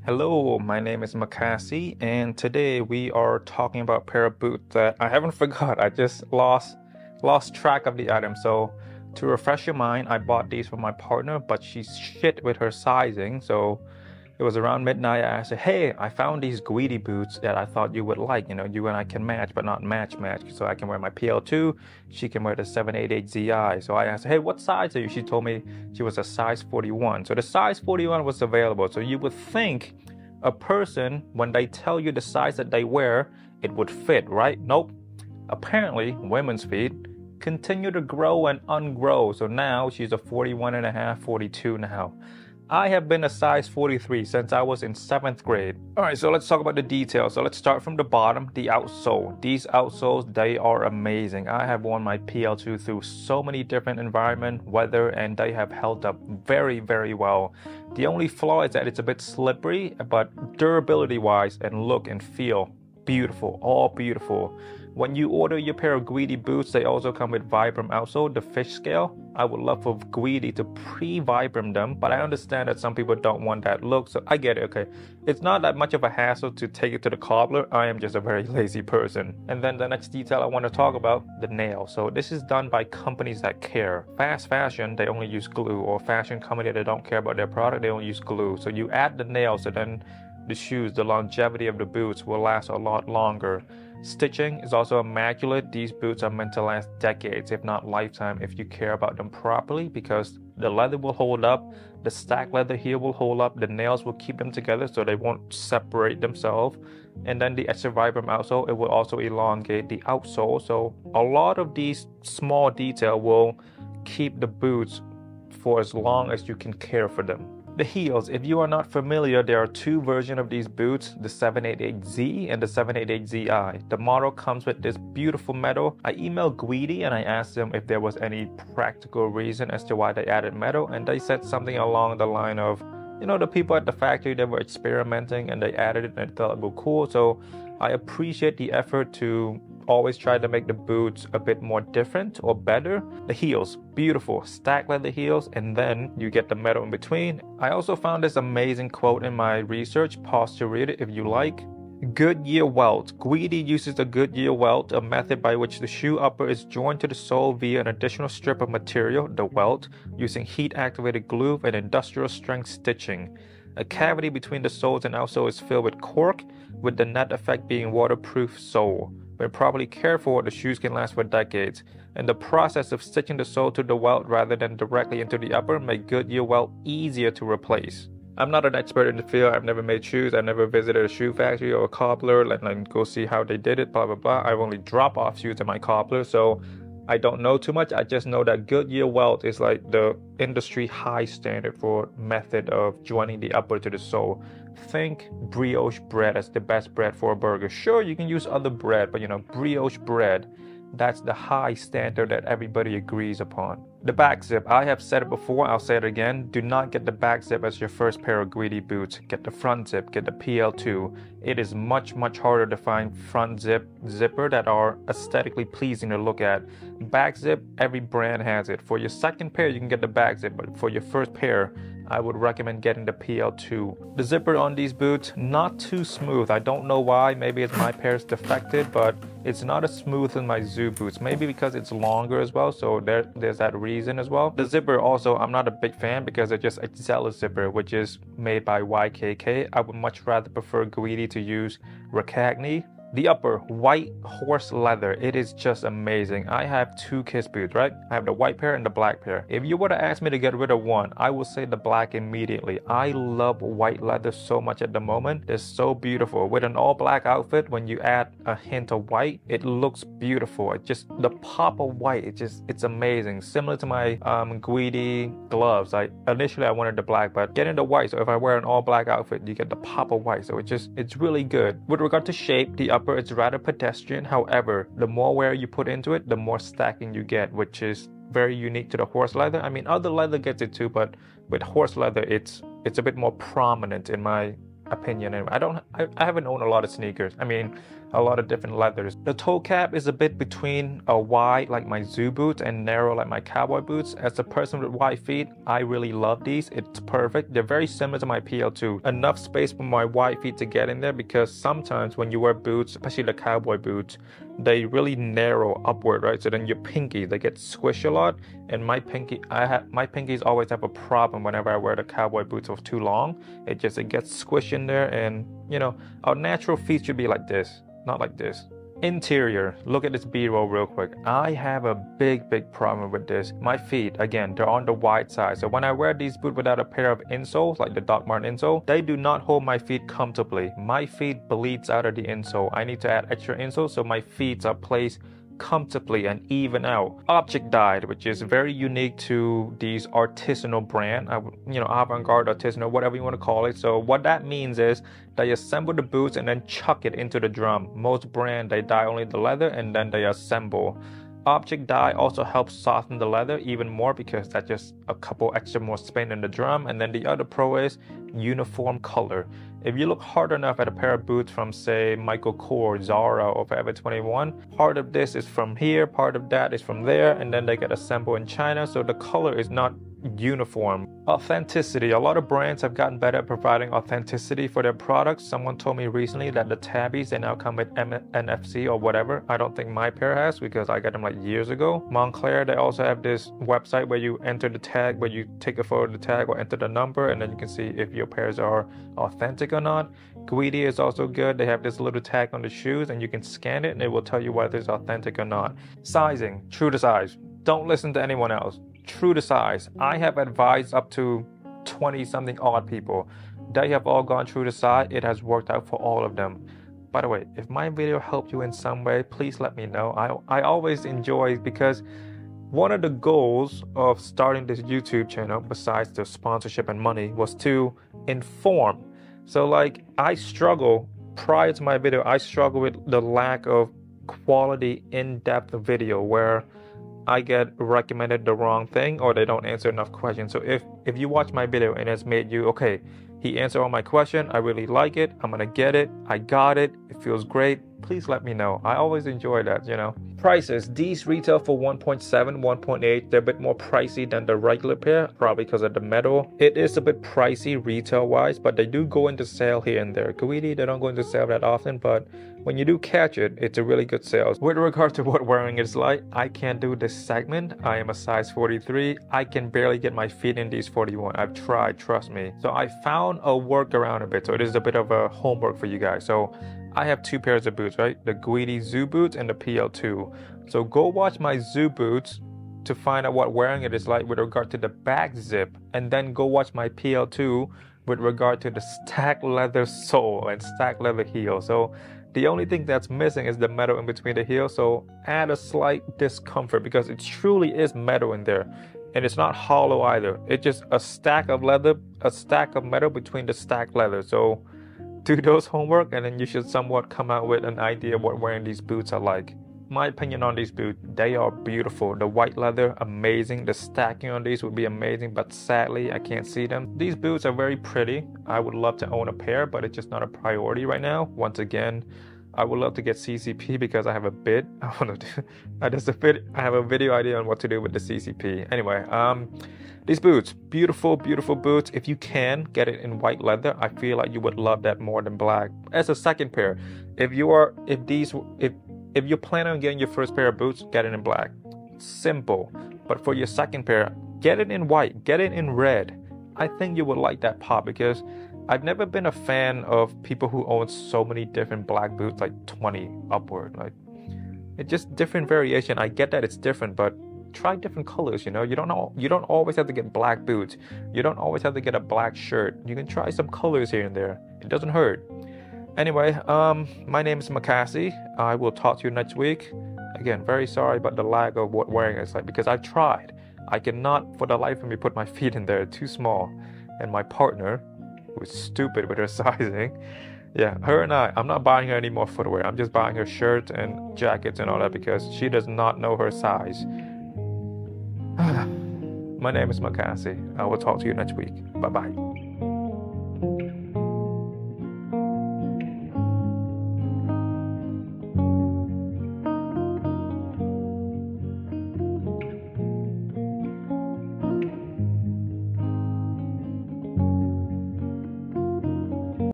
Hello, my name is Makasy, and today we are talking about a pair of boots that I haven't forgot. I just lost track of the item. So to refresh your mind, I bought these for my partner, but she's shit with her sizing. So it was around midnight. I asked her, "Hey, I found these Guidi boots that I thought you would like. You know, you and I can match, but not match. So I can wear my PL2, she can wear the 788ZI." So I asked her, "Hey, what size are you?" She told me she was a size 41. So the size 41 was available. So you would think a person, when they tell you the size that they wear, it would fit, right? Nope. Apparently, women's feet continue to grow and ungrow. So now she's a 41 and a half, 42 now. I have been a size 43 since I was in 7th grade. Alright, so let's talk about the details. So let's start from the bottom, the outsole. These outsoles, they are amazing. I have worn my PL2 through so many different environment, weather, and they have held up very, very well. The only flaw is that it's a bit slippery, but durability-wise and look and feel, beautiful, all beautiful. When you order your pair of Guidi boots, they also come with Vibram outsole, the fish scale. I would love for Guidi to pre-Vibram them, but I understand that some people don't want that look, so I get it, okay. It's not that much of a hassle to take it to the cobbler. I am just a very lazy person. And then the next detail I want to talk about, the nail. So this is done by companies that care. Fast fashion, they only use glue, or fashion company that don't care about their product, they only use glue. So you add the nail, so then the shoes, the longevity of the boots will last a lot longer. Stitching is also immaculate. These boots are meant to last decades, if not lifetime, if you care about them properly, because the leather will hold up, the stack leather here will hold up, the nails will keep them together so they won't separate themselves. And then the extra Vibram outsole, it will also elongate the outsole. So a lot of these small detail will keep the boots for as long as you can care for them. The heels, if you are not familiar, there are two versions of these boots, the 788Z and the 788ZI. The model comes with this beautiful metal. I emailed Guidi and I asked them if there was any practical reason as to why they added metal, and they said something along the line of, you know, the people at the factory, they were experimenting and they added it and they thought it was cool. So I appreciate the effort to always try to make the boots a bit more different or better. The heels, beautiful, stack leather heels, and then you get the metal in between. I also found this amazing quote in my research. Pause to read it if you like. Goodyear welt. Guidi uses the Goodyear welt, a method by which the shoe upper is joined to the sole via an additional strip of material, the welt, using heat-activated glue and industrial strength stitching. A cavity between the soles and outsole is filled with cork, with the net effect being waterproof sole. When properly cared for, the shoes can last for decades. And the process of stitching the sole to the welt rather than directly into the upper make Goodyear welt easier to replace. I'm not an expert in the field. I've never made shoes. I've never visited a shoe factory or a cobbler and go see how they did it, blah, blah, blah. I've only dropped off shoes at my cobbler, so I don't know too much. I just know that Goodyear welt is like the industry high standard for method of joining the upper to the sole. Think brioche bread as the best bread for a burger. Sure, you can use other bread, but you know, brioche bread, that's the high standard that everybody agrees upon. The back zip, I have said it before, I'll say it again. Do not get the back zip as your first pair of Guidi boots. Get the front zip, get the PL2. It is much, much harder to find front zipper that are aesthetically pleasing to look at. Back zip, every brand has it. For your second pair, you can get the back zip, but for your first pair, I would recommend getting the PL2. The zipper on these boots, not too smooth. I don't know why. Maybe it's my pair's defected, but it's not as smooth as my Zoo boots. Maybe because it's longer as well, so there's that reason as well. The zipper also, I'm not a big fan because it's just a Xella zipper, which is made by YKK. I would much rather prefer Guidi to use Ricagni. The upper, white horse leather, it is just amazing. I have two Kiss boots, right? I have the white pair and the black pair. If you were to ask me to get rid of one, I would say the black immediately. I love white leather so much at the moment. It's so beautiful. With an all black outfit, when you add a hint of white, it looks beautiful. It just, the pop of white, it's amazing. Similar to my Guidi gloves. Initially I wanted the black, but getting the white, so if I wear an all black outfit, you get the pop of white. So it's really good. With regard to shape, the upper, it's rather pedestrian. However, the more wear you put into it, the more stacking you get, which is very unique to the horse leather. I mean, other leather gets it too, but with horse leather, it's a bit more prominent in my opinion. And I haven't owned a lot of sneakers. I mean, a lot of different leathers. The toe cap is a bit between a wide like my zoo boots and narrow like my cowboy boots. As a person with wide feet, I really love these. It's perfect. They're very similar to my PL2. Enough space for my wide feet to get in there, because sometimes when you wear boots, especially the cowboy boots, they really narrow upward, right? So then your pinky, they get squished a lot, and my pinkies always have a problem whenever I wear the cowboy boots for too long. It gets squished in there, and you know, our natural feet should be like this, not like this. Interior, look at this B-roll real quick. I have a big problem with this. My feet, again, they're on the wide side. So when I wear these boots without a pair of insoles, like the Doc Marten insole, they do not hold my feet comfortably. My feet bleeds out of the insole. I need to add extra insoles so my feet are placed comfortably and even out. Object dyed, which is very unique to these artisanal brand, you know, avant-garde, artisanal, whatever you want to call it. So what that means is they assemble the boots and then chuck it into the drum. Most brand, they dye only the leather and then they assemble. Object dye also helps soften the leather even more, because that's just a couple extra more spin in the drum. And then the other pro is uniform color. If you look hard enough at a pair of boots from, say, Michael Kors, Zara, or Forever 21, part of this is from here, part of that is from there, and then they get assembled in China, so the color is not uniform. Authenticity. A lot of brands have gotten better at providing authenticity for their products. Someone told me recently that the tabbies, they now come with NFC or whatever. I don't think my pair has, because I got them like years ago. Montclair, they also have this website where you enter the tag, where you take a photo of the tag or enter the number, and then you can see if your pairs are authentic or not. Guidi is also good. They have this little tag on the shoes and you can scan it and it will tell you whether it's authentic or not. Sizing, true to size. Don't listen to anyone else. True to size. I have advised up to 20 something odd people. They have all gone true to size. It has worked out for all of them. By the way, if my video helped you in some way, please let me know. I always enjoy, because one of the goals of starting this YouTube channel, besides the sponsorship and money, was to inform. So like, I struggle, prior to my video, I struggle with the lack of quality in-depth video where I get recommended the wrong thing or they don't answer enough questions. So if you watch my video and it's made you, okay, he answered all my question, I really like it, I'm gonna get it, I got it, it feels great, please let me know. I always enjoy that, you know. Prices, these retail for 1.7, 1.8. They're a bit more pricey than the regular pair, probably because of the metal. It is a bit pricey retail wise, but they do go into sale here and there. Guidi, they don't go into sale that often, but when you do catch it, it's a really good sale. With regard to what wearing is like, I can't do this segment. I am a size 43. I can barely get my feet in these 41. I've tried, trust me. So I found a workaround a bit. So it is a bit of a homework for you guys. So I have two pairs of boots, right? The Guidi Zoo boots and the PL2. So go watch my Zoo boots to find out what wearing it is like with regard to the back zip. And then go watch my PL2 with regard to the stacked leather sole and stacked leather heel. So the only thing that's missing is the metal in between the heel. So add a slight discomfort because it truly is metal in there. And it's not hollow either. It's just a stack of leather, a stack of metal between the stacked leather. So do those homework and then you should somewhat come out with an idea of what wearing these boots are like. My opinion on these boots, they are beautiful. The white leather, amazing. The stacking on these would be amazing, but sadly, I can't see them. These boots are very pretty. I would love to own a pair, but it's just not a priority right now. Once again, I would love to get CCP because I have a bid. I have a video idea on what to do with the CCP. Anyway, these boots, beautiful, beautiful boots. If you can get it in white leather, I feel like you would love that more than black. As a second pair, if you plan on getting your first pair of boots, get it in black. Simple. But for your second pair, get it in white, get it in red. I think you would like that pop because I've never been a fan of people who own so many different black boots, like 20 upward. Like, it's just different variation. I get that it's different, but try different colors, you know. You don't always have to get black boots. You don't always have to get a black shirt. You can try some colors here and there. It doesn't hurt. Anyway, my name is Makasy. I will talk to you next week. Again, very sorry about the lack of what wearing is like because I've tried. I cannot for the life of me put my feet in there, too small. And my partner, who is stupid with her sizing, yeah, her and I'm not buying her any more footwear. I'm just buying her shirts and jackets and all that because she does not know her size. My name is Makasy. I will talk to you next week. Bye-bye.